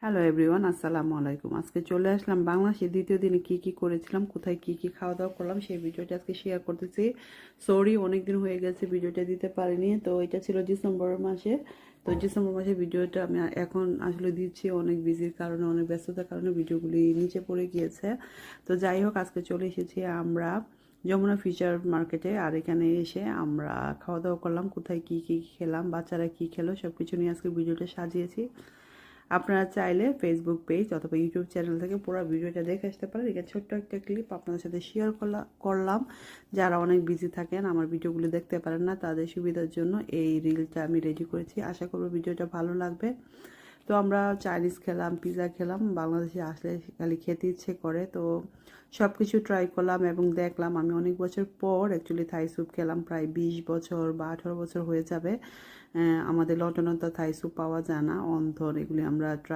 Hello everyone, আসসালামু আলাইকুম। আজকে চলে আসলাম বাংলাদেশের দ্বিতীয় দিনে কি করেছিলাম, কোথায় কি খাওয়া দাওয়া করলাম সেই ভিডিওটা আজকে শেয়ার করতেছি। সরি, অনেক দিন হয়ে গেছে ভিডিওটা দিতে পারিনি। তো এটা ছিল ডিসেম্বর মাসে। তো ডিসেম্বর মাসে ভিডিওটা আমি এখন আসলে দিচ্ছি, অনেক বিজির কারণে, অনেক ব্যস্ততার কারণে ভিডিওগুলি নিচে পড়ে গিয়েছে। তো যাই হোক, আজকে চলে এসেছি আমরা যমুনা ফিচার মার্কেটে। আর এখানে এসে আমরা খাওয়া দাওয়া করলাম, কোথায় কি খেলাম, বাচ্চারা কি খেলো, সব কিছু নিয়ে আজকে ভিডিওটা সাজিয়েছি। আপনারা চাইলে ফেসবুক পেজ অথবা ইউটিউব চ্যানেল থেকে পুরো ভিডিওটা দেখে আসতে পারেন। এখানে ছোট্ট একটা ক্লিপ আপনাদের সাথে শেয়ার করলাম। যারা অনেক বিজি থাকেন, আমার ভিডিওগুলো দেখতে পারেন না, তাদের সুবিধার জন্য এই রিলটা আমি রেডি করেছি। আশা করব ভিডিওটা ভালো লাগবে। তো আমরা চাইনিজ খেলাম, পিৎজা খেলাম। বাংলাদেশে আসলে খালি খেতে ইচ্ছে করে, তো সব কিছু ট্রাই করলাম এবং দেখলাম। আমি অনেক বছর পর অ্যাকচুয়ালি থাই স্যুপ খেলাম, প্রায় 20 বছর বা 18 বছর হয়ে যাবে। আমাদের লন্ডনে তো থাই স্যুপ পাওয়া যায় না, অন্ধন, এগুলি আমরা